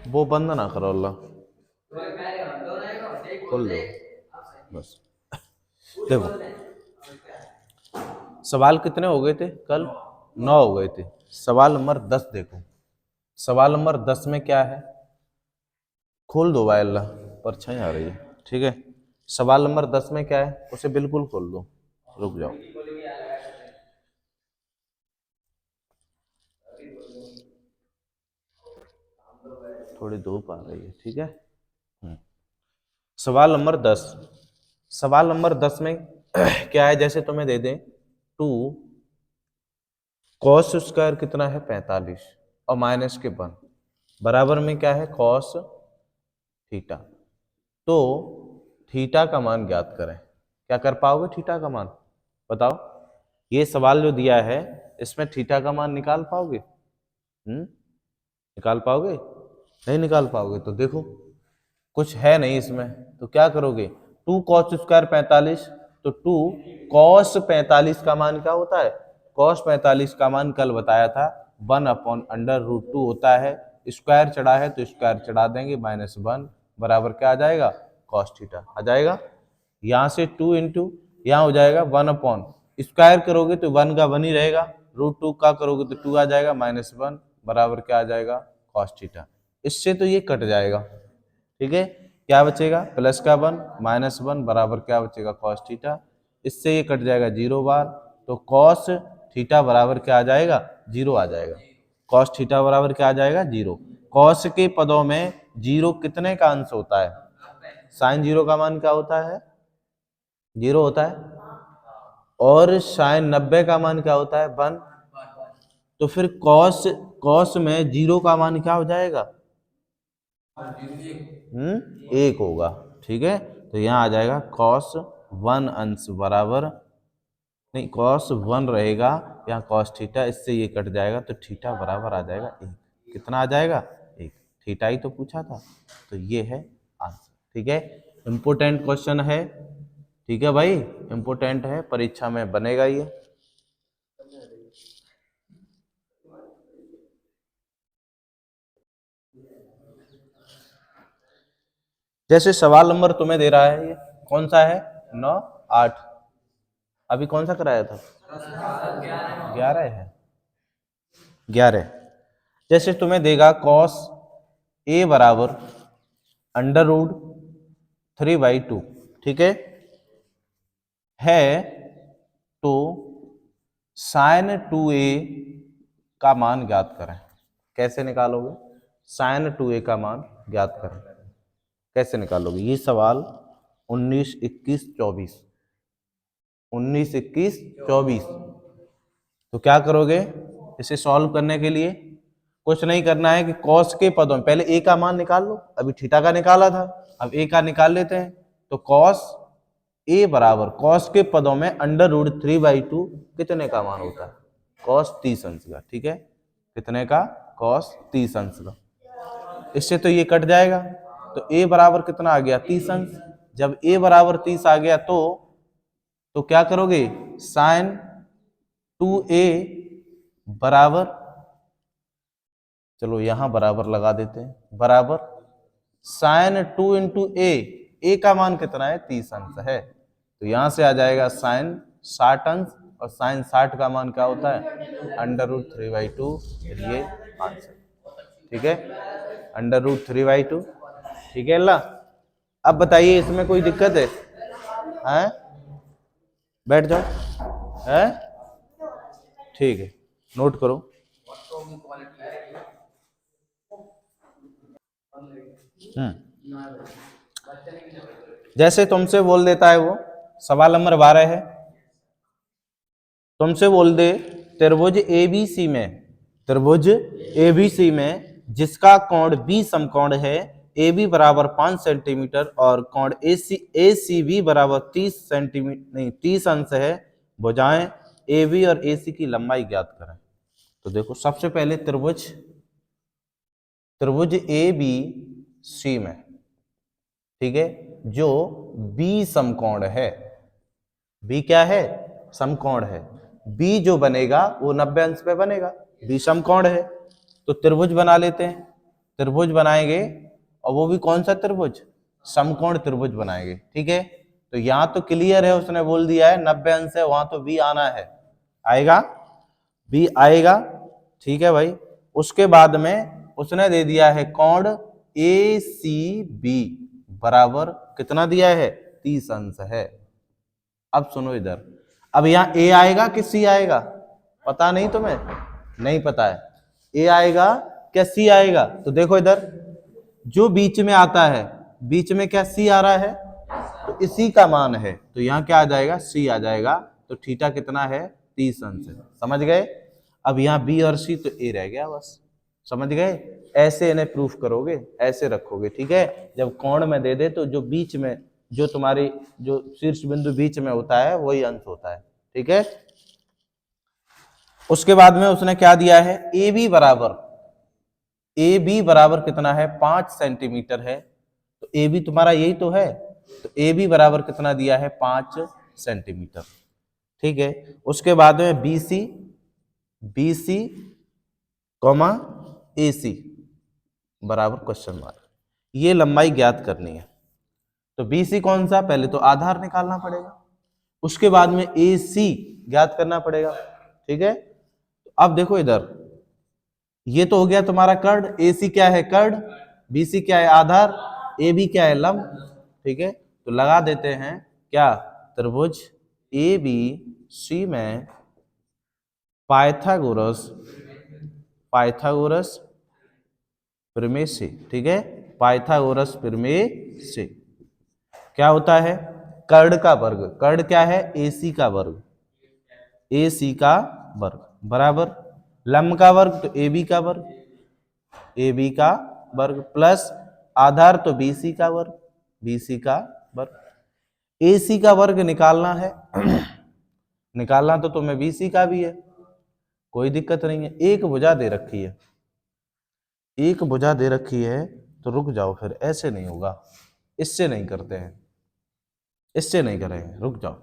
वो बंद ना करो अल्लाह, खोल दो बस। देखो सवाल कितने हो गए थे कल? 9 हो गए थे। सवाल नंबर 10 देखो। सवाल नंबर 10 में क्या है? खोल दो भाई अल्लाह, परछाई आ रही है। ठीक है, सवाल नंबर 10 में क्या है उसे बिल्कुल खोल दो। रुक जाओ, थोड़ी धूप आ रही है। ठीक है, सवाल नंबर 10। सवाल नंबर 10 में क्या है? जैसे तुम्हें दे दें 2 कॉस स्क्वायर कितना है 45 और माइनस के 1 बराबर में क्या है कॉस थीटा। तो थीटा का मान ज्ञात करें। क्या कर पाओगे थीटा का मान? बताओ, ये सवाल जो दिया है इसमें थीटा का मान निकाल पाओगे? निकाल पाओगे? नहीं निकाल पाओगे तो देखो कुछ है नहीं इसमें, तो क्या करोगे? 2 कॉस स्क्वायर 45, तो 2 कॉस 45 का मान क्या होता है? कॉस 45 का मान कल बताया था 1/√2 होता है। स्क्वायर चढ़ा है तो स्क्वायर चढ़ा देंगे, -1 बराबर क्या आ जाएगा? कॉस थीटा आ जाएगा। यहाँ से 2 इंटू यहाँ हो जाएगा 1 स्क्वायर करोगे तो 1 का 1 ही रहेगा, √2 का करोगे तो 2 आ जाएगा, -1 बराबर क्या आ जाएगा? Cos theta. इससे तो ये कट जाएगा। ठीक है, क्या बचेगा? प्लस का 1 -1 बराबर क्या बचेगा? Cos theta. इससे ये कट जाएगा 0 बार, तो कॉस थीटा बराबर क्या आ जाएगा? 0 आ जाएगा। कॉस थीटा बराबर क्या आ जाएगा? 0। कॉस के पदों में 0 कितने का अंश होता है? साइन 0 का मान क्या होता है? 0 होता है। और साइन 90 का मान क्या होता है? 1। तो फिर कॉस कॉस में 0 का मान क्या हो जाएगा? 1 होगा। ठीक है, तो यहाँ आ जाएगा cos 1 अंश बराबर, नहीं cos 1 रहेगा यहाँ cos थीटा, इससे ये कट जाएगा तो थीटा बराबर आ जाएगा 1। कितना आ जाएगा? 1। थीटा ही तो पूछा था, तो ये है आंसर। ठीक है, इम्पोर्टेंट क्वेश्चन है। ठीक है भाई, इम्पोर्टेंट है, परीक्षा में बनेगा ये। जैसे सवाल नंबर तुम्हें दे रहा है, ये कौन सा है? 9, 8। अभी कौन सा कराया था? 11 है, 11। जैसे तुम्हें देगा कॉस ए बराबर √3/2। ठीक है, तो साइन 2a का मान ज्ञात करें। कैसे निकालोगे? साइन 2a का मान ज्ञात करें, कैसे निकालोगे? ये सवाल 19, 21, 24, 19, 21, 24। तो क्या करोगे इसे सॉल्व करने के लिए? कुछ नहीं करना है कि कॉस के पदों में पहले ए का मान निकाल लो। अभी थीटा का निकाला था, अब ए का निकाल लेते हैं। तो कॉस ए बराबर कॉस के पदों में √3/2 कितने का मान होता है? कॉस 30 अंश का। ठीक है, कितने का? कॉस 30 अंश का। इससे तो ये कट जाएगा, तो ए बराबर कितना आ गया? 30 अंश। जब ए बराबर 30 आ गया तो क्या करोगे? साइन 2a बराबर, चलो यहां बराबर लगा देते हैं, बराबर साइन 2 इंटू ए का मान कितना है? 30 अंश है, तो यहां से आ जाएगा साइन 60 अंश, और साइन 60 का मान क्या होता है? √3/2। ये आंसर। ठीक है, √3/2। ठीक है अल्लाह। अब बताइए इसमें कोई दिक्कत है? हैं? बैठ जाओ। है? ठीक है, नोट करो। जैसे तुमसे बोल देता है वो, सवाल नंबर 12 है, तुमसे बोल दे त्रिभुज एबीसी में, त्रिभुज एबीसी में जिसका कोण बी समकोण है, ए बी बराबर 5 सेंटीमीटर और कोण ए सी बी बराबर 30 सेंटीमीटर नहीं 30 अंश है, भुजाएं ए बी और ए सी की लंबाई ज्ञात करें। तो देखो सबसे पहले त्रिभुज त्रिभुज ए बी सी में, ठीक है, जो बी समकोण है, बी क्या है? समकोण है। बी जो बनेगा वो 90 अंश पे बनेगा, बी समकोण है, तो त्रिभुज बना लेते हैं। त्रिभुज बनाएंगे, और वो भी कौन सा त्रिभुज, समकोण त्रिभुज बनाएंगे। ठीक है, तो यहां तो क्लियर है, उसने बोल दिया है 90 अंश है, वहां तो बी आना है, आएगा, बी आएगा। ठीक है भाई, उसके बाद में उसने दे दिया है कोण ए सी बी बराबर कितना दिया है, 30 अंश है। अब सुनो इधर, अब यहाँ ए आएगा कि सी आएगा, पता नहीं तुम्हें, नहीं पता है, ए आएगा क्या सी आएगा, तो देखो इधर जो बीच में आता है, बीच में क्या सी आ रहा है, तो इसी का मान है, तो यहाँ क्या आ जाएगा, सी आ जाएगा, तो थीटा कितना है, 30 अंश है। समझ गए, अब यहाँ बी और सी, तो ए रह गया बस, समझ गए। ऐसे इन्हें प्रूफ करोगे, ऐसे रखोगे। ठीक है, जब कोण में दे दे तो जो बीच में, जो तुम्हारी जो शीर्ष बिंदु बीच में होता है वही अंश होता है। ठीक है, उसके बाद में उसने क्या दिया है, ए बी बराबर, ए बी बराबर कितना है, 5 सेंटीमीटर है, तो ए बी तुम्हारा यही तो है, तो ए बी बराबर कितना दिया है, 5 सेंटीमीटर। ठीक है, उसके बाद में B C, B C comma A C बराबर क्वेश्चन मार्क, ये लंबाई ज्ञात करनी है। तो बी सी कौन सा, पहले तो आधार निकालना पड़ेगा, उसके बाद में ए सी ज्ञात करना पड़ेगा। ठीक है, अब देखो इधर, ये तो हो गया तुम्हारा कर्ड, ए सी क्या है कर्ड, बी सी क्या है आधार, ए बी क्या है लंब। ठीक है, तो लगा देते हैं क्या, त्रिभुज ए बी सी में पाइथागोरस, पाइथागोरस प्रमेय से, ठीक है, पाइथागोरस प्रमेय से क्या होता है, कर्ड का वर्ग, कर्ड क्या है, ए सी का वर्ग, ए सी का वर्ग बराबर लंब का वर्ग, तो ए बी का वर्ग, ए बी का वर्ग प्लस आधार तो बी सी का वर्ग, बी सी का वर्ग। ए सी का वर्ग निकालना है निकालना तो तुम्हें बी सी का भी है, कोई दिक्कत नहीं है। एक भुजा दे रखी है, एक भुजा दे रखी है, तो रुक जाओ, फिर ऐसे नहीं होगा, इससे नहीं करते हैं, इससे नहीं करेंगे, रुक जाओ,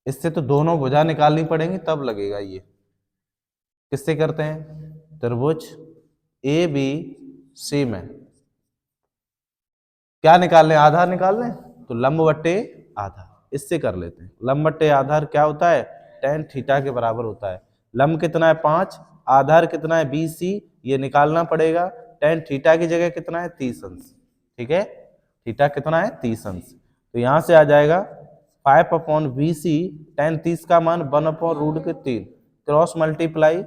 इससे तो दोनों भुजा निकालनी पड़ेंगी तब लगेगा ये। किससे करते हैं, त्रिभुज ए बी सी में क्या निकाल लें, आधार निकाल लें, तो लंब बट्टे आधार, इससे कर लेते हैं। लंब बट्टे आधार क्या होता है, tan थीटा के बराबर होता है। लंब कितना है 5, आधार कितना है बी सी, ये निकालना पड़ेगा। tan थीटा की जगह कितना है 30 अंश। ठीक है, थीटा कितना है 30 अंश, तो यहां से आ जाएगा 5 अपॉन बी सी, tan 30 का मान 1 अपॉन रूट के 3, क्रॉस मल्टीप्लाई,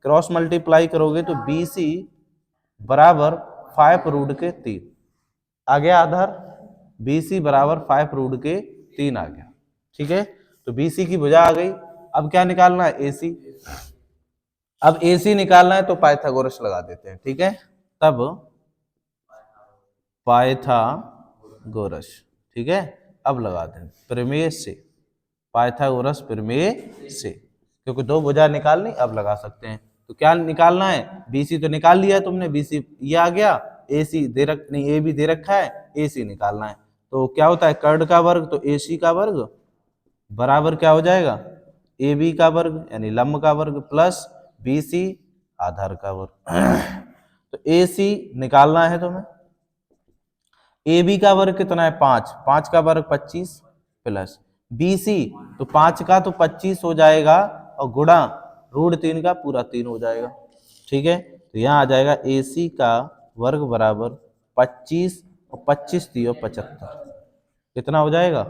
क्रॉस मल्टीप्लाई करोगे तो बी सी बराबर 5 रूट के 3 आ गया आधार, BC बराबर 5 रूट के 3 आ गया। ठीक है, तो BC की भुजा आ गई। अब क्या निकालना है, AC। अब AC निकालना है तो पाइथागोरस लगा देते हैं। ठीक है, तब पाइथागोरस, ठीक है, अब लगाते हैं प्रमेय से, पाइथागोरस प्रमेय से, क्योंकि दो भुजा निकालनी, अब लगा सकते हैं। तो क्या निकालना है, BC तो निकाल लिया तुमने, BC ये आ गया, AC दे रख नहीं, AB दे रखा है, AC निकालना है। तो क्या होता है, कर्ड का वर्ग तो AC का वर्ग बराबर क्या हो जाएगा, AB का वर्ग यानी लंब का वर्ग प्लस BC आधार का वर्ग तो AC निकालना है तुम्हें। AB का वर्ग कितना है 5, 5 का वर्ग 25 प्लस BC, तो 5 का तो 25 हो जाएगा और गुणा रूट 3 का पूरा 3 हो जाएगा। ठीक है, तो यहाँ आ जाएगा AC का वर्ग बराबर 25 और 25 दियो 75, कितना हो जाएगा,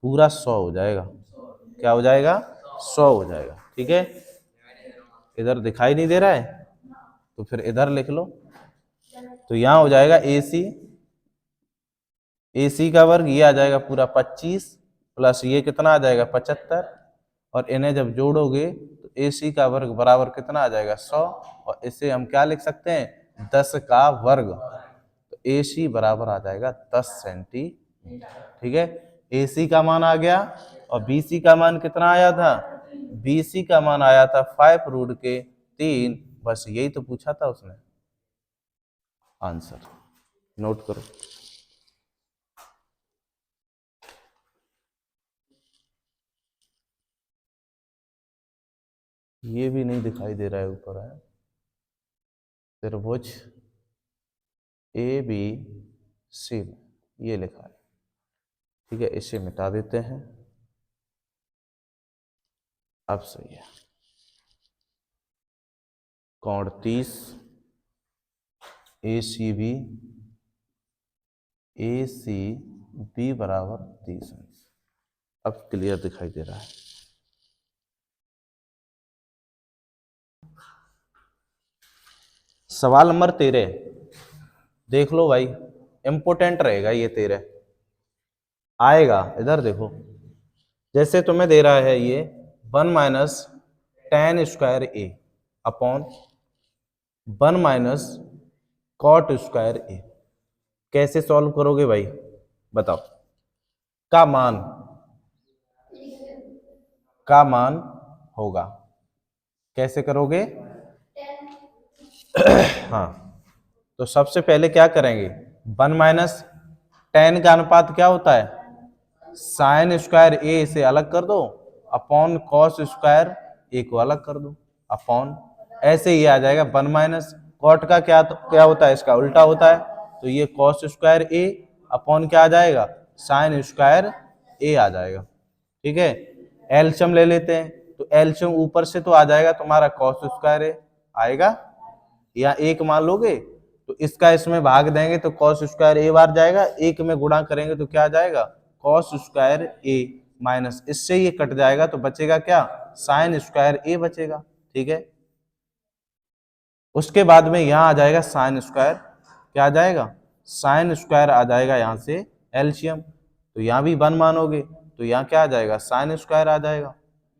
पूरा 100 हो जाएगा। क्या हो जाएगा, 100 हो जाएगा। ठीक है, इधर दिखाई नहीं दे रहा है तो फिर इधर लिख लो, तो यहाँ हो जाएगा AC का वर्ग, ये आ जाएगा पूरा 25 प्लस ये कितना आ जाएगा 75, और इन्हें जब जोड़ोगे तो AC का वर्ग बराबर कितना आ जाएगा 100, और इसे हम क्या लिख सकते हैं 10 का वर्ग, तो AC बराबर आ जाएगा 10 सेंटीमीटर। ठीक है, AC का मान आ गया, और BC का मान कितना आया था, BC का मान आया था 5 रूट के 3, बस यही तो पूछा था उसने। आंसर नोट करो, ये भी नहीं दिखाई दे रहा है ऊपर है। त्रिभुज ए बी सी में ये लिखा है, ठीक है, इसे मिटा देते हैं। अब सही है, कोण 30 ए सी बी बराबर 30 अंश। अब क्लियर दिखाई दे रहा है। सवाल नंबर 13 देख लो भाई, इंपोर्टेंट रहेगा ये 13, आएगा इधर देखो। जैसे तुम्हें दे रहा है ये 1 माइनस टेन स्क्वायर ए अपॉन 1 माइनस कॉट स्क्वायर ए, कैसे सॉल्व करोगे भाई बताओ। का मान होगा, कैसे करोगे? हाँ, तो सबसे पहले क्या करेंगे, 1 माइनस टेन का अनुपात क्या होता है, साइन स्क्वायर ए से अलग कर दो, अपॉन कॉस स्क्वायर ए को अलग कर दो, अपॉन ऐसे ही आ जाएगा 1 माइनस कॉट का क्या होता है, इसका उल्टा होता है, तो ये कॉस स्क्वायर ए अपॉन क्या आ जाएगा, साइन स्क्वायर ए आ जाएगा। ठीक है, एलसीएम ले लेते हैं, तो एलसीएम ऊपर से तो आ जाएगा तुम्हारा कॉस स्क्वायर ए आएगा, या एक मान लोगे तो इसका इसमें भाग देंगे तो कॉस स्क्वायर ए बार जाएगा, एक में गुणा करेंगे तो क्या जाएगा, कॉस स्क्वायर ए माइनस इससे ये कट जाएगा तो बचेगा क्या, साइन स्क्वायर ए बचेगा। ठीक है, उसके बाद में यहां आ जाएगा साइन स्क्वायर, क्या आ जाएगा, साइन स्क्वायर आ जाएगा यहां से एलसीएम, तो यहां भी 1 मानोगे तो यहाँ क्या आ जाएगा, साइन स्क्वायर आ जाएगा।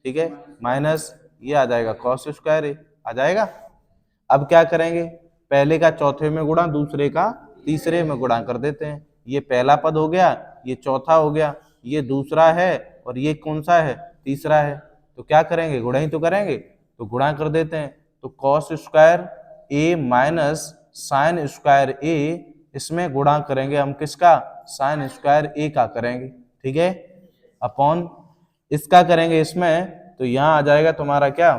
ठीक है, माइनस ये आ जाएगा कॉस स्क्वायर ए आ जाएगा। अब क्या करेंगे, पहले का चौथे में गुणा, दूसरे का तीसरे में गुणा कर देते हैं, ये पहला पद हो गया, ये चौथा हो गया, ये दूसरा है और ये कौन सा है, तीसरा है, तो क्या करेंगे, गुणा ही तो करेंगे, तो गुणा कर देते हैं, तो कॉस स्क्वायर ए माइनस साइन स्क्वायर ए, इसमें गुणा करेंगे हम किसका, साइन स्क्वायर ए का करेंगे। ठीक है, अपॉन इसका करेंगे इसमें, तो यहां आ जाएगा तुम्हारा क्या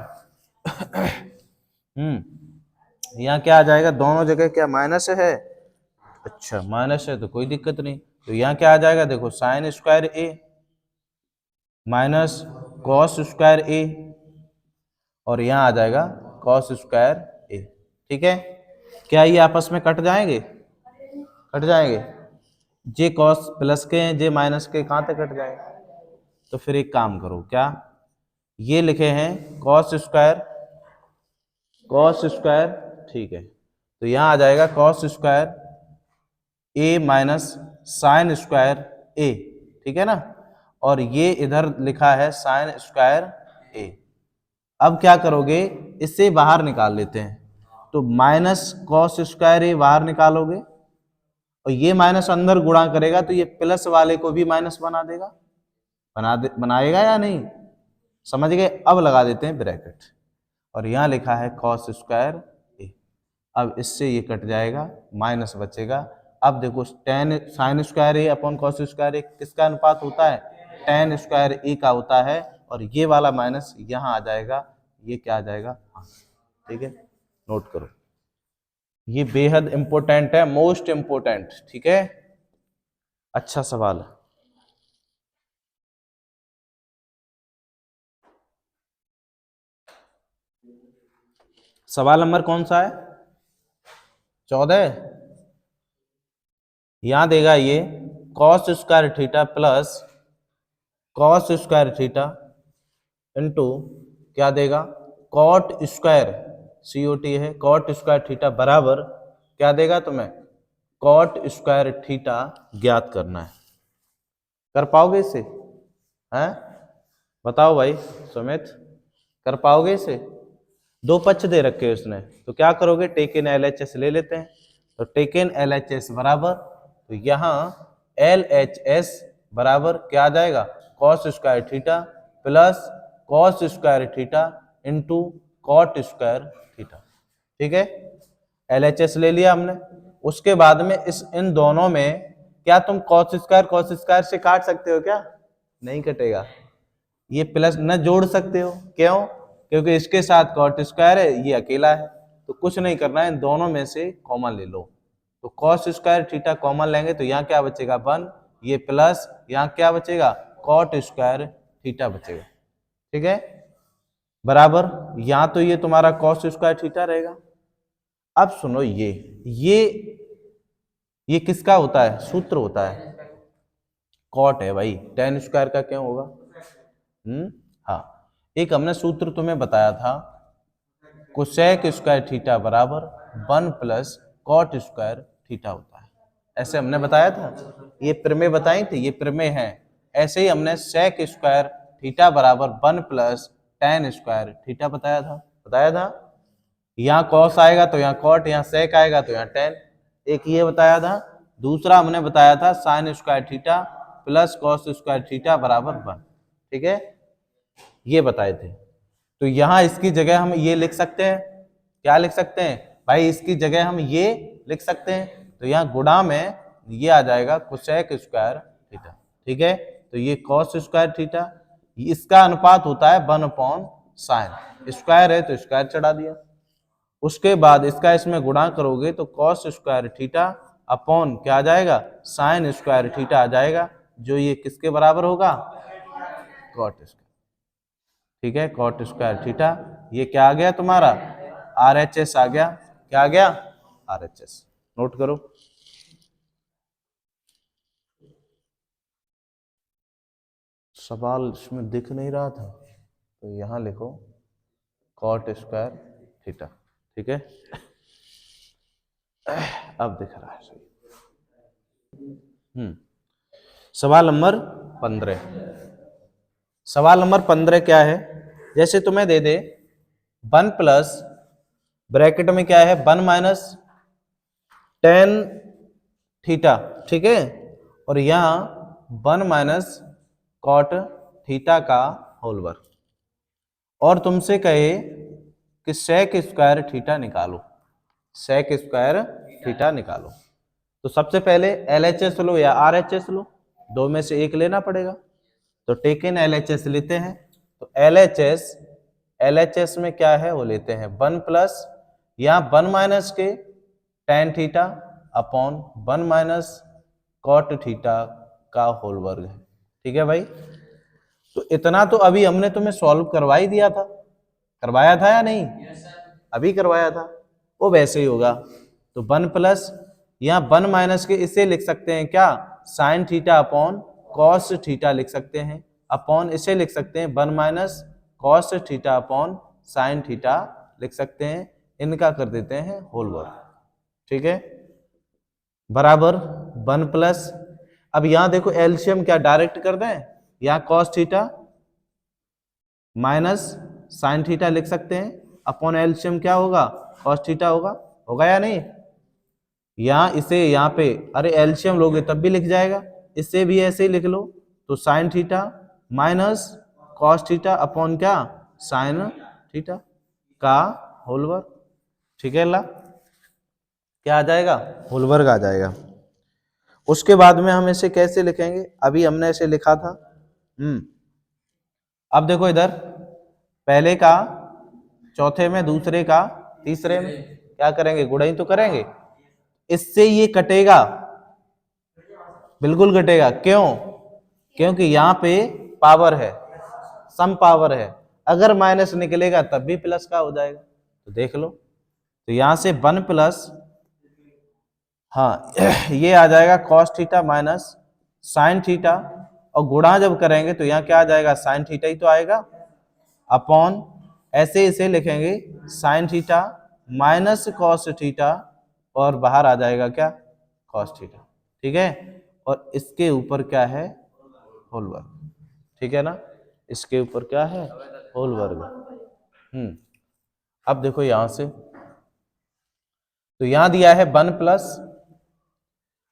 यहाँ क्या आ जाएगा, दोनों जगह क्या माइनस है, अच्छा माइनस है तो कोई दिक्कत नहीं, तो यहाँ क्या आ जाएगा देखो, साइन स्क्वायर ए माइनस कॉस स्क्वायर ए, और यहाँ आ जाएगा कॉस स्क्वायर ए। ठीक है, क्या ये आपस में कट जाएंगे, कट जाएंगे, जे कॉस प्लस के हैं, जे माइनस के कहाँ तक कट जाएंगे, तो फिर एक काम करो, क्या ये लिखे हैं कॉस स्क्वायर, ठीक है, तो यहां आ जाएगा कॉस स्क्वायर ए माइनस साइन स्क्वायर ए, ठीक है ना, और ये इधर लिखा है साइन स्क्वायर ए। अब क्या करोगे, इससे बाहर निकाल लेते हैं, तो माइनस कॉस स्क्वायर ए बाहर निकालोगे और ये माइनस अंदर गुणा करेगा तो ये प्लस वाले को भी माइनस बना देगा, बनाएगा या नहीं, समझ गए। अब लगा देते हैं ब्रैकेट, और यहाँ लिखा है कॉस स्क्वायर ए, अब इससे ये कट जाएगा, माइनस बचेगा। अब देखो टेन साइन स्क्वायर ए अपॉन कॉस स्क्वायर ए किसका अनुपात होता है, टेन स्क्वायर ए का होता है, और ये वाला माइनस यहाँ आ जाएगा, ये क्या आ जाएगा, ठीक है, नोट करो, ये बेहद इंपॉर्टेंट है, मोस्ट इंपॉर्टेंट। ठीक है, अच्छा सवाल है। सवाल नंबर कौन सा है, 14, यहां देगा ये cos square theta plus cos square theta into क्या देगा, कॉट स्क्वायर COT है, कॉट स्क्वायर थीटा बराबर क्या देगा तुम्हें, कॉट स्क्वायर थीटा ज्ञात करना है। कर पाओगे इसे, हैं बताओ भाई सुमित, कर पाओगे इसे, दो पक्ष दे रखे हैं उसने, तो क्या करोगे, टेक इन LHS ले लेते हैं, तो टेक इन LHS बराबर, तो यहाँ LHS बराबर क्या आ जाएगा, cos square theta plus cos square theta into cot square theta. ठीक है, LHS ले लिया हमने, उसके बाद में इन दोनों में क्या तुम कॉस स्क्वायर से काट सकते हो क्या, नहीं कटेगा, ये प्लस न जोड़ सकते हो, क्यों, क्योंकि इसके साथ कॉट स्क्वायर है, ये अकेला है, तो कुछ नहीं करना है, इन दोनों में से कॉमन ले लो। तो कॉस स्क्वायर थीटा कॉमन लेंगे तो यहाँ क्या बचेगा 1, ये प्लस यहाँ क्या बचेगा कॉट स्क्वायर थीटा बचेगा। ठीक है, बराबर यहाँ तो ये तुम्हारा कॉस स्क्वायर थीटा रहेगा। अब सुनो ये किसका होता है, सूत्र होता है, कॉट है भाई, टेन स्क्वायर का क्यों होगा। हाँ, एक हमने सूत्र तुम्हें बताया था, कोसेक स्क्वायर थीटा बराबर 1 प्लस कॉट स्क्वायर थीटा होता है, ऐसे हमने बताया था। ये प्रमेय बताई थी, ये प्रमेय है। ऐसे ही हमने सेक स्क्वायर थीटा बराबर 1 प्लस टेन स्क्वायर थीटा बताया था। यहाँ कॉस आएगा तो यहाँ कॉट, यहाँ सेक आएगा तो यहाँ टेन, एक ये बताया था। दूसरा हमने बताया था sine square theta plus cos square theta बराबर 1। ठीक है, ये बताए थे। तो यहाँ इसकी जगह हम ये लिख सकते हैं, क्या लिख सकते हैं भाई, इसकी जगह हम ये लिख सकते हैं। तो यहाँ गुणा में ये आ जाएगा कोसेक स्क्वायर थीटा। ठीक है, तो ये कॉस स्क्वायर थीटा, इसका अनुपात होता है 1/साइन, स्क्वायर है तो स्क्वायर चढ़ा दिया। उसके बाद इसका इसमें गुणा करोगे तो कॉस स्क्वायर थीटा अपॉन क्या आ जाएगा साइन स्क्वायर थीटा आ जाएगा, जो ये किसके बराबर होगा कॉट स्क्वायर। ठीक है, कॉट स्क्वायर थीटा, ये क्या आ गया तुम्हारा RHS आ गया। क्या आ गया RHS, नोट करो। सवाल इसमें दिख नहीं रहा था तो यहां लिखो कॉट स्क्वायर थीटा। ठीक है, अब दिख रहा है सही। सवाल नंबर 15। सवाल नंबर 15 क्या है, जैसे तुम्हें दे दे 1 प्लस ब्रैकेट में क्या है 1 माइनस टेन थीटा। ठीक है, और यहां 1 माइनस कॉट थीटा का होल वर्ग, और तुमसे कहे कि सेक स्क्वायर थीटा निकालो, सेक स्क्वायर थीटा निकालो। तो सबसे पहले LHS लो या RHS लो, दो में से एक लेना पड़ेगा। तो टेक इन LHS लेते हैं। तो LHS में क्या है वो लेते हैं 1 प्लस यहाँ 1 माइनस के tan theta upon 1 minus cot theta का होल वर्ग है। ठीक है भाई, तो इतना तो अभी हमने तुम्हें सॉल्व करवा ही दिया था, करवाया था या नहीं, अभी करवाया था, वो वैसे ही होगा। तो 1 प्लस यहाँ 1 माइनस के इसे लिख सकते हैं क्या sine theta upon cos theta लिख सकते हैं, अपॉन इसे लिख सकते हैं 1 minus cos theta upon sine theta लिख सकते हैं, इनका कर देते हैं होल वर्ग। ठीक है, बराबर 1 प्लस, अब यहां देखो एलसीएम क्या डायरेक्ट कर दें, यहाँ cos theta minus sine theta लिख सकते हैं, अपॉन एलसीएम क्या होगा कॉस थीटा होगा या नहीं। यहाँ इसे यहाँ पे अरे एलसीएम लोगे तब भी लिख जाएगा, इससे भी ऐसे ही लिख लो। तो sine theta minus cos theta upon क्या साइन थीटा का होल वर्ग। ठीक है ला, क्या आ जाएगा होल वर्ग आ जाएगा। उसके बाद में हम इसे कैसे लिखेंगे, अभी हमने इसे लिखा था। अब देखो इधर पहले का चौथे में, दूसरे का तीसरे में, क्या करेंगे गुणा ही तो करेंगे। इससे ये कटेगा, बिल्कुल कटेगा, क्यों, क्योंकि यहाँ पे पावर है, सम पावर है, अगर माइनस निकलेगा तब भी प्लस का हो जाएगा। तो देख लो, तो यहां से 1 प्लस, हाँ ये आ जाएगा cos theta minus sine theta, और गुणा जब करेंगे तो यहाँ क्या आ जाएगा साइन थीटा ही तो आएगा, अपॉन ऐसे इसे लिखेंगे sine theta minus cos theta, और बाहर आ जाएगा क्या कॉस थीटा। ठीक है, और इसके ऊपर क्या है होल वर्ग। ठीक है ना, इसके ऊपर क्या है होल वर्ग। अब देखो यहां से, तो यहां दिया है 1 प्लस,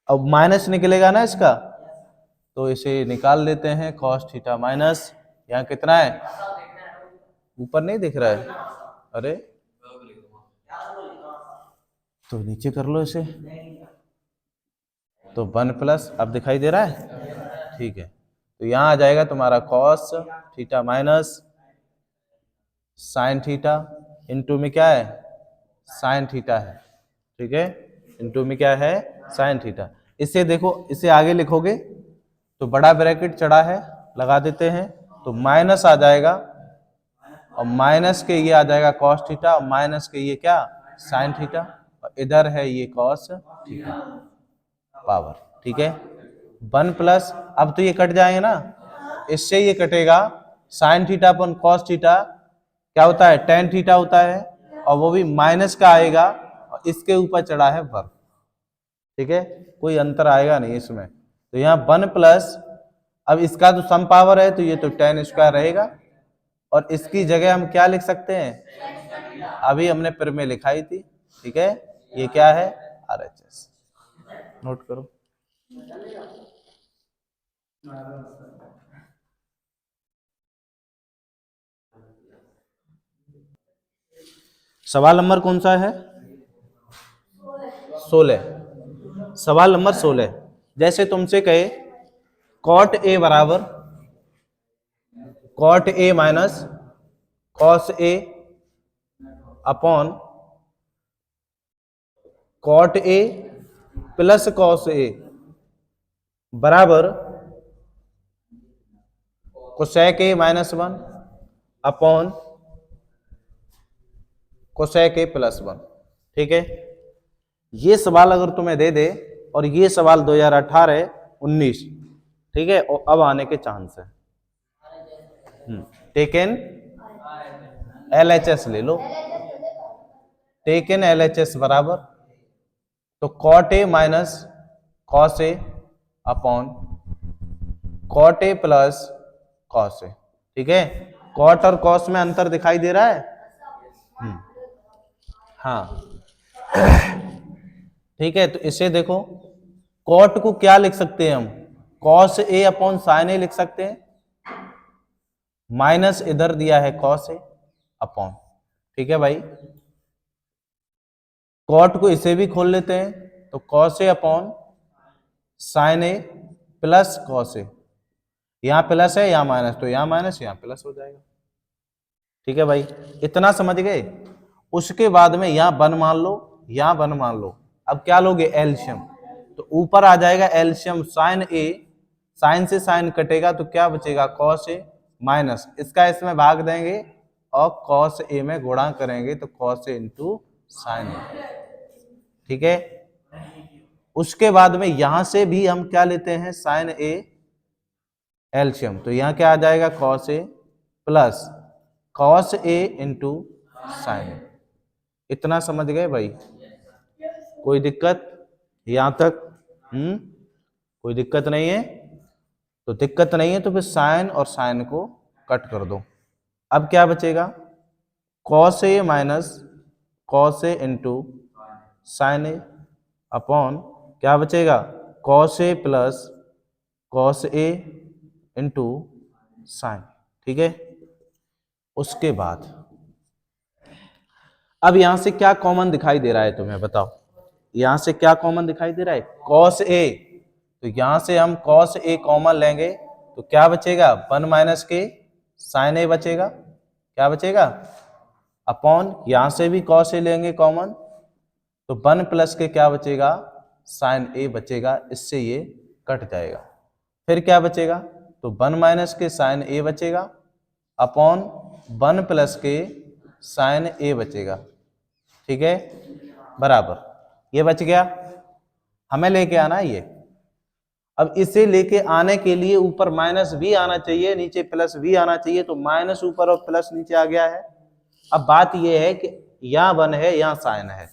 अब माइनस निकलेगा ना इसका, तो इसे निकाल लेते हैं कॉस थीटा माइनस, यहाँ कितना है ऊपर नहीं दिख रहा है, अरे तो नीचे कर लो इसे। तो 1 प्लस अब दिखाई दे रहा है, ठीक है, तो यहां आ जाएगा तुम्हारा cos theta minus sine theta, into में क्या है साइन थीटा है, ठीक है, इनटू में क्या है, साइन थीटा। इसे देखो, इसे आगे लिखोगे तो बड़ा ब्रैकेट चढ़ा है, लगा देते हैं, तो माइनस आ जाएगा, और माइनस के ये आ जाएगा कॉस थीटा, और माइनस के ये क्या, साइन थीटा, और इधर है ये कॉस थीटा पावर, ठीक है। 1 प्लस, अब तो ये कट जाएंगे ना, इससे ये कटेगा, साइन थीटा अपन कॉस थीटा क्या होता है, टेन थीटा होता है, और वो भी माइनस का आएगा, और इसके ऊपर चढ़ा है वर्ग, ठीक है, कोई अंतर आएगा नहीं इसमें। तो यहाँ 1 प्लस, अब इसका तो सम पावर है तो ये तो टेन स्क्वायर रहेगा, और इसकी जगह हम क्या लिख सकते हैं, अभी हमने फिर में लिखाई थी, ठीक है, ये क्या है, RHS, नोट करो। सवाल नंबर कौन सा है, 16, सवाल नंबर 16। जैसे तुमसे कहे कॉट ए बराबर cot A minus cos A upon cot A plus cos A बराबर cosec A minus 1 upon cosec A plus 1, ठीक है। ये सवाल अगर तुम्हें दे दे, और ये सवाल 2018-19, ठीक है, और अब आने के चांस है, टेकन LHS ले लो, टेकन LHS बराबर, तो cot A minus cos A upon cot A plus cos A, ठीक है। कॉट और कॉस में अंतर दिखाई दे रहा है, हाँ, ठीक है। तो इसे देखो, कॉट को क्या लिख सकते हैं हम, कॉस ए अपॉन साइन ए लिख सकते हैं, माइनस इधर दिया है कॉस ए अपॉन, ठीक है भाई। कॉट को इसे भी खोल लेते हैं, तो cos A upon sine A plus cos ए, यहां प्लस है यहां माइनस, तो यहां माइनस यहां प्लस हो जाएगा, ठीक है भाई, इतना समझ गए। उसके बाद में यहां 1 मान लो, यहां 1 मान लो, अब क्या लोगे, एलशियम, तो ऊपर आ जाएगा एलशियम साइन ए, साइन से साइन कटेगा तो क्या बचेगा, कॉस ए माइनस, इसका इसमें भाग देंगे और कॉस ए में गुणा करेंगे, तो कॉस ए इंटू साइन ए, ठीक है। उसके बाद में यहां से भी हम क्या लेते हैं, साइन ए एलशियम, तो यहां क्या आ जाएगा, cos A plus cos A into sine ए, इतना समझ गए भाई, कोई दिक्कत यहां तक, कोई दिक्कत नहीं है, तो दिक्कत नहीं है तो फिर साइन और साइन को कट कर दो, अब क्या बचेगा, cos A minus cos A into sine A upon क्या बचेगा, cos A plus cos A into sine, ठीक है। उसके बाद अब यहां से क्या कॉमन दिखाई दे रहा है तुम्हें, बताओ, यहां से क्या कॉमन दिखाई दे रहा है, कॉस ए, तो यहां से हम कॉस ए कॉमन लेंगे तो क्या बचेगा, 1 माइनस के साइन ए बचेगा, क्या बचेगा, अपॉन यहां से भी कॉस ए लेंगे कॉमन, तो 1 प्लस के क्या बचेगा, साइन ए बचेगा, इससे ये कट जाएगा, फिर क्या बचेगा, तो 1 माइनस के साइन ए बचेगा अपॉन 1 प्लस के साइन ए बचेगा, ठीक है, बराबर, ये बच गया, हमें लेके आना है ये। अब इसे लेके आने के लिए ऊपर माइनस भी आना चाहिए, नीचे प्लस भी आना चाहिए, तो माइनस ऊपर और प्लस नीचे आ गया है। अब बात यह है कि यहाँ 1 है यहाँ साइन है,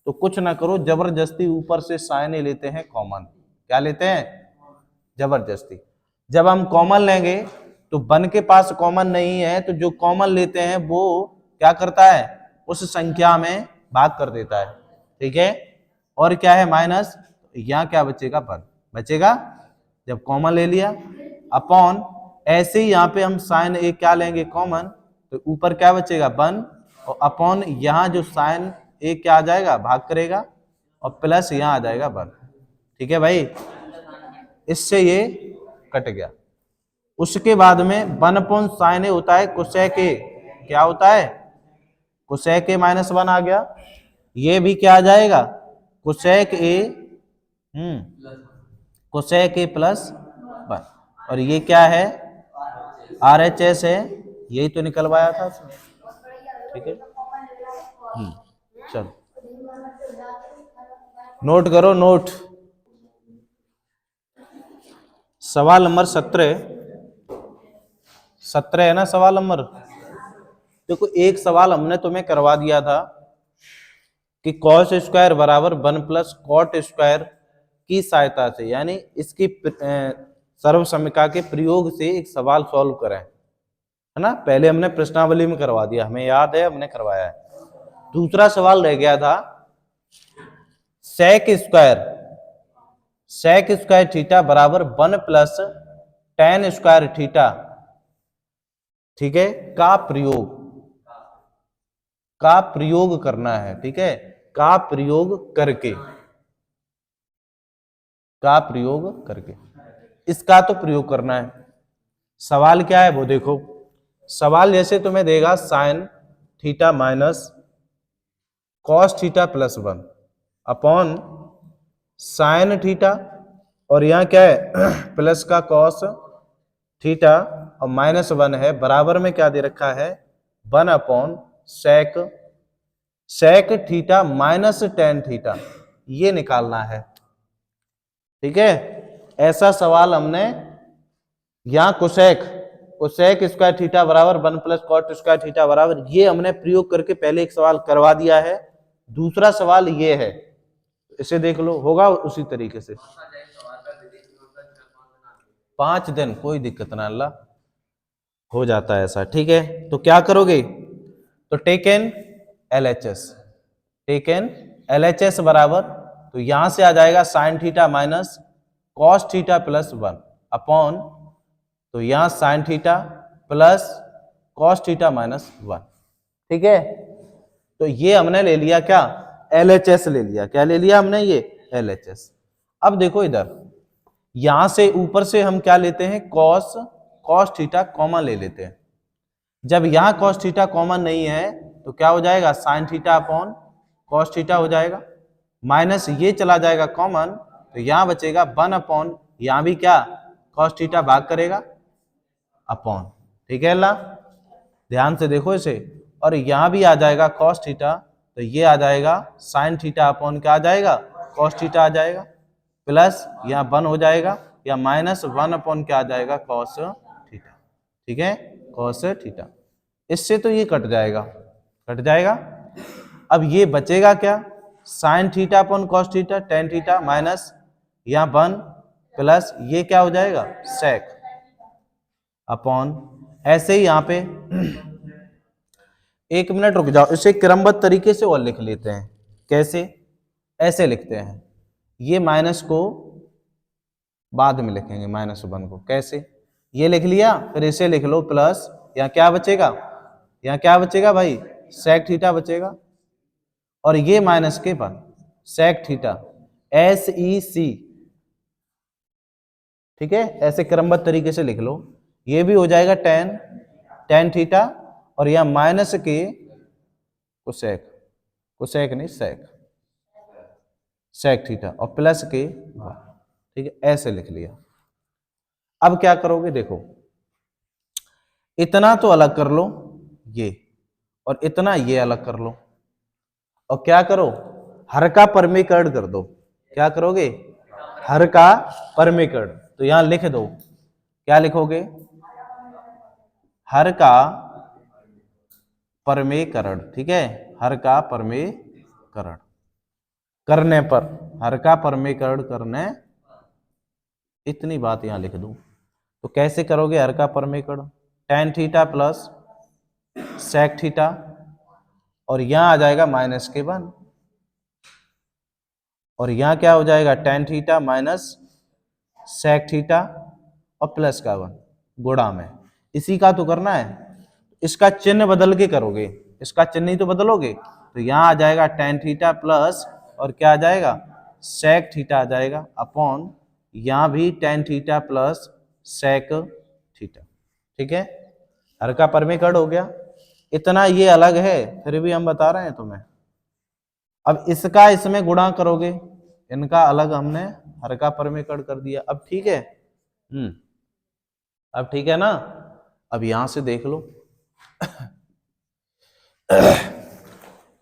तो कुछ ना करो, जबरदस्ती ऊपर से साइन ए लेते हैं कॉमन, क्या लेते हैं, जबरदस्ती। जब हम कॉमन लेंगे तो 1 के पास कॉमन नहीं है, तो जो कॉमन लेते हैं वो क्या करता है, उस संख्या में भाग कर देता है, ठीक है। और क्या है माइनस, यहाँ क्या बचेगा, 1 बचेगा, जब कॉमन ले लिया, अपॉन ऐसे ही यहाँ पे हम साइन ए क्या लेंगे कॉमन, तो ऊपर क्या बचेगा 1, और अपॉन यहाँ जो साइन ए क्या आ जाएगा, भाग करेगा, और प्लस यहाँ आ जाएगा 1, ठीक है भाई, इससे ये कट गया। उसके बाद में 1 अपॉन साइन ए होता है कोसेक ए, क्या होता है, कोसेक ए माइनस 1 आ गया, ये भी क्या आ जाएगा, cosec A, cosec A plus 1, और ये क्या है, RHS है, यही तो निकलवाया था उसने। ठीक है, चलो नोट करो, नोट। सवाल नंबर 17 है ना सवाल नंबर। देखो एक सवाल हमने तुम्हें करवा दिया था कि कॉस स्क्वायर बराबर 1 प्लस कॉट स्क्वायर की सहायता से, यानी इसकी सर्वसमीका के प्रयोग से एक सवाल सॉल्व करें, है ना। पहले हमने प्रश्नावली में करवा दिया, हमें याद है, हमने करवाया है। दूसरा सवाल रह गया था सेक स्क्वायर थीटा बराबर 1 प्लस टेन स्क्वायर थीटा, ठीक है, का प्रयोग करना है, ठीक है, का प्रयोग करके इसका तो प्रयोग करना है। सवाल क्या है वो देखो, सवाल जैसे तुम्हें देगा sine theta minus cos theta plus 1 upon sine theta, और यहां क्या है प्लस का कॉस थीटा और माइनस 1 है, बराबर में क्या दे रखा है 1 upon sec theta minus tan theta, ये निकालना है। ठीक है, ऐसा सवाल हमने यहां कोसेक स्क्वायर थीटा बराबर 1 प्लस कॉट स्क्वायर थीटा बराबर, ये हमने प्रयोग करके पहले एक सवाल करवा दिया है। दूसरा सवाल ये है, इसे देख लो, होगा उसी तरीके से। 5 दिन कोई दिक्कत ना, अल्लाह हो जाता है ऐसा। ठीक है, तो क्या करोगे, तो टेकन LHS बराबर, तो यहां से आ जाएगा sine theta minus cos theta plus 1 upon, तो यहां sine theta plus cos theta minus 1। ठीक है, तो ये हमने ले लिया क्या, LHS ले लिया। क्या ले लिया हमने, ये LHS। अब देखो इधर, यहां से ऊपर से हम क्या लेते हैं, कॉस थीटा कॉमन ले लेते हैं। जब यहां कॉस थीटा कॉमन नहीं है तो क्या हो जाएगा, sine theta upon cos theta हो जाएगा, माइनस ये चला जाएगा कॉमन, तो यहां बचेगा 1 अपॉन, यहां भी क्या कॉस थीटा भाग करेगा अपॉन। ठीक है अल्लाह, ध्यान से देखो इसे, और यहां भी आ जाएगा कॉस थीटा, तो ये आ जाएगा साइन थीटा अपॉन क्या आ जाएगा, कॉस थीटा आ जाएगा, प्लस यहाँ 1 हो जाएगा, या माइनस 1 अपॉन क्या आ जाएगा, कॉस थीटा। ठीक है, कॉस थीटा, इससे तो ये कट जाएगा। अब ये बचेगा क्या, sine theta upon cos theta tan theta minus यहाँ 1 प्लस ये क्या हो जाएगा सेक अपॉन, ऐसे ही यहाँ पे एक मिनट रुक जाओ, इसे क्रमबद्ध तरीके से और लिख लेते हैं। कैसे, ऐसे लिखते हैं, ये माइनस को बाद में लिखेंगे, माइनस 1 को कैसे, ये लिख लिया, फिर इसे लिख लो प्लस, यहाँ क्या बचेगा भाई, सेक थीटा बचेगा, और ये माइनस के 1 सेक थीटा SEC। ठीक है, ऐसे क्रमबद्ध तरीके से लिख लो, ये भी हो जाएगा टेन थीटा, और यहां माइनस के कोसेक नहीं सेक थीटा, और प्लस के 1। ठीक है, ऐसे लिख लिया। अब क्या करोगे, देखो इतना तो अलग कर लो ये, और इतना ये अलग कर लो, और क्या करो, हर का परमीकरण कर दो। क्या करोगे, हर का परमीकरण, तो यहां लिख दो, क्या लिखोगे, हर का परमीकरण। ठीक है, हर का परमीकरण करने पर, हर का परमीकरण करने, इतनी बात यहां लिख दूं, तो कैसे करोगे हर का परमीकरण, tan theta plus sec theta, और यहां आ जाएगा माइनस के 1, और यहां क्या हो जाएगा tan theta minus sec theta और प्लस का 1 गुणा में, इसी का तो करना है। इसका चिन्ह बदल के करोगे, इसका चिन्ह ही तो बदलोगे, तो यहां आ जाएगा टेन थीटा प्लस, और क्या आ जाएगा सेक थीटा आ जाएगा अपॉन, यहां भी tan theta plus sec theta. ठीक है, हर का परमीकरण हो गया। इतना ये अलग है, फिर भी हम बता रहे हैं तुम्हें। अब इसका इसमें गुणा करोगे, इनका अलग हमने हर का परमेकड़ कर दिया। अब ठीक है, अब ठीक है ना। अब यहां से देख लो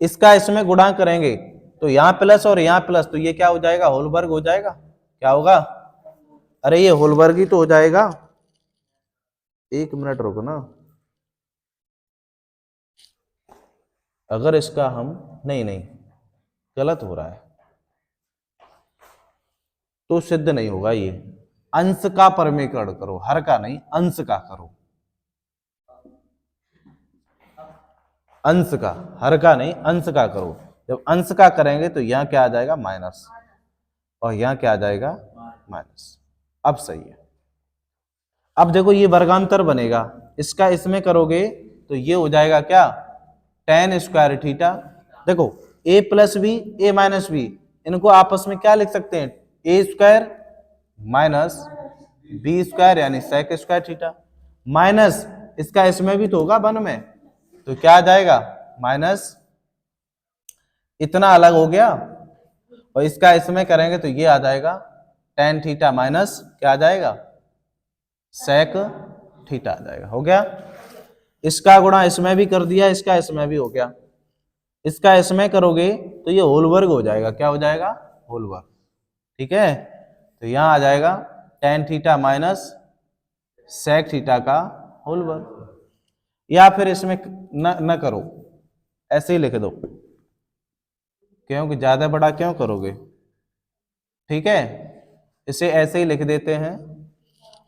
इसका इसमें गुणा करेंगे तो यहां प्लस और यहां प्लस, तो ये क्या हो जाएगा, होल वर्ग हो जाएगा। क्या होगा, अरे ये होल वर्ग ही तो हो जाएगा। एक मिनट रुको ना, अगर इसका हम नहीं नहीं गलत हो रहा है तो सिद्ध नहीं होगा। ये अंश का परमेकड़ करो, हर का नहीं, अंश का करो, अंश का, हर का नहीं अंश का करो। जब अंश का करेंगे तो यहां क्या आ जाएगा, माइनस, और यहां क्या आ जाएगा, माइनस। अब सही है। अब देखो ये वर्गांतर बनेगा, इसका इसमें करोगे तो ये हो जाएगा क्या, tan स्क्वायर थीटा। देखो a plus b a minus b, इनको आपस में क्या लिख सकते हैं, a square minus b square यानी सेक स्क्वायर थीटा, माइनस इसका इसमें भी तो होगा वन में, तो क्या आ जाएगा, माइनस इतना अलग हो गया, और इसका इसमें करेंगे तो ये आ जाएगा tan थीटा माइनस क्या आ जाएगा, सेक थीटा आ जाएगा। हो गया, इसका गुणा इसमें भी कर दिया, इसका इसमें भी हो गया, इसका इसमें करोगे तो ये होल वर्ग हो जाएगा। क्या हो जाएगा, होल वर्ग। ठीक है, तो यहां आ जाएगा tan theta minus sec theta का होल वर्ग। या फिर इसमें न करो, ऐसे ही लिख दो, क्योंकि ज्यादा बड़ा क्यों करोगे। ठीक है, इसे ऐसे ही लिख देते हैं,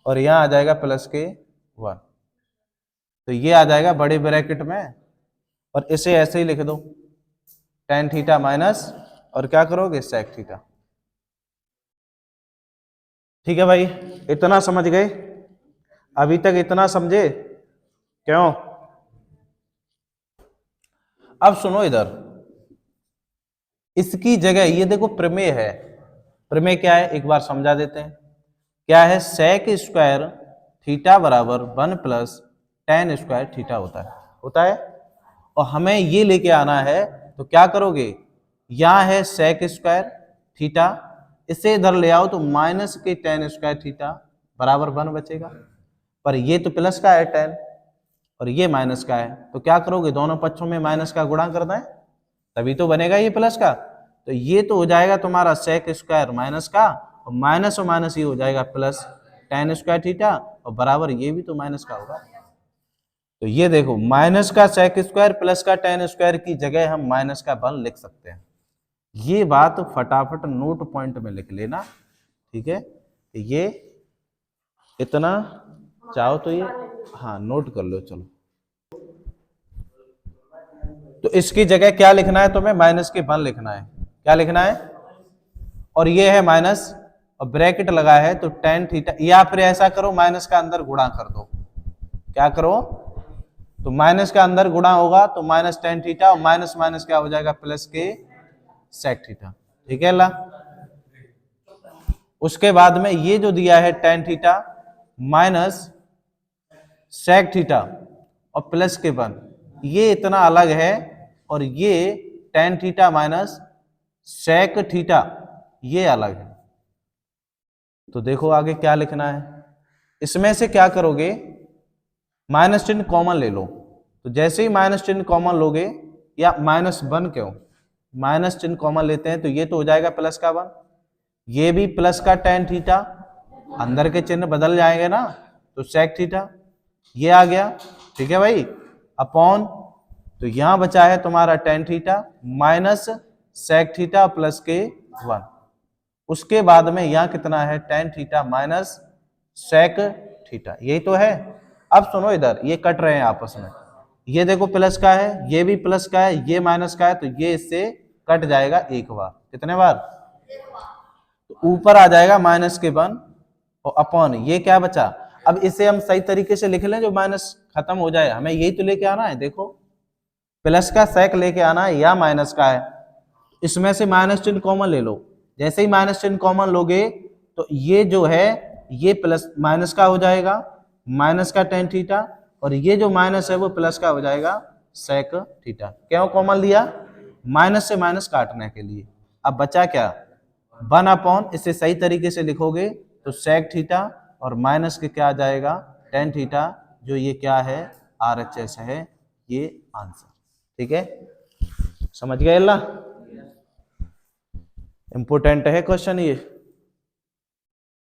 और यहां आ जाएगा प्लस के वन, तो ये आ जाएगा बड़े ब्रैकेट में, और इसे ऐसे ही लिख दो tan थीटा माइनस, और क्या करोगे, सेक थीटा। ठीक है भाई, इतना समझ गए, अभी तक इतना समझे, क्यों। अब सुनो इधर, इसकी जगह ये देखो प्रमेय है, प्रमेय क्या है एक बार समझा देते हैं। क्या है, सेक स्क्वायर थीटा बराबर 1 प्लस tan स्क्वायर थीटा होता है, और हमें ये लेके आना है, तो क्या करोगे, यहां है सेक स्क्वायर थीटा, इसे इधर ले आओ तो माइनस के tan स्क्वायर थीटा बराबर 1 बचेगा, पर ये तो प्लस का है tan, और ये माइनस का है, तो क्या करोगे, दोनों पक्षों में माइनस का गुणा करना है, तभी तो बनेगा ये प्लस का। तो ये तो हो जाएगा तुम्हारा सेक स्क्वायर माइनस का, और माइनस ये हो जाएगा प्लस tan स्क्वायर थीटा, और बराबर ये भी तो माइनस का होगा। तो ये देखो, माइनस का सेक स्क्वायर प्लस का tan स्क्वायर की जगह हम माइनस का 1 लिख सकते हैं। ये बात फटाफट नोट पॉइंट में लिख लेना। ठीक है, ये इतना चाहो तो ये, हाँ नोट कर लो। चलो, तो इसकी जगह क्या लिखना है तुम्हें, माइनस के 1 लिखना है। क्या लिखना है, और ये है माइनस, और ब्रैकेट लगा है तो tan थीटा, या फिर ऐसा करो माइनस का अंदर गुणा कर दो। क्या करो, तो माइनस का अंदर गुणा होगा तो माइनस tan थीटा, और माइनस माइनस क्या हो जाएगा, प्लस के सेक थीटा। ठीक है ला, उसके बाद में ये जो दिया है tan theta minus sec theta और प्लस के 1, ये इतना अलग है, और ये tan theta minus sec theta ये अलग है। तो देखो आगे क्या लिखना है, इसमें से क्या करोगे, माइनस चिन्ह कॉमन ले लो, तो जैसे ही माइनस चिन्ह कॉमन लोगे, या -1 क्यों, माइनस चिन्ह कॉमन लेते हैं तो ये तो हो जाएगा प्लस का 1, ये भी प्लस का tan थीटा, अंदर के चिन्ह बदल जाएंगे ना, तो सेक थीटा ये आ गया। ठीक है भाई, अपॉन, तो यहां बचा है तुम्हारा tan theta minus sec theta plus के 1, उसके बाद में यहां कितना है, tan theta minus sec theta, यही तो है। अब सुनो इधर, ये कट रहे हैं आपस में, ये देखो प्लस का है, ये भी प्लस का है, ये माइनस का है, तो ये इससे कट जाएगा एक बार। कितने बार, तो ऊपर आ जाएगा माइनस के 1, और अपॉन ये क्या बचा। अब इसे हम सही तरीके से लिख लें, जो माइनस खत्म हो जाए, हमें यही तो लेके आना है। देखो प्लस का सेक लेके आना है, या माइनस का है, इसमें से माइनस चिन्ह कॉमन ले लो, जैसे ही माइनस चिन्ह कॉमन लोगे तो ये जो है ये प्लस माइनस का हो जाएगा, माइनस का tan थीटा, और ये जो माइनस है वो प्लस का हो जाएगा सेक थीटा। क्यों कॉमन लिया, माइनस से माइनस काटने के लिए। अब बचा क्या, 1/, इसे सही तरीके से लिखोगे तो sec थीटा और माइनस के क्या आ जाएगा, tan थीटा, जो ये क्या है, RHS है, ये आंसर। ठीक है, समझ गए अल्लाह? इंपोर्टेंट है क्वेश्चन ये।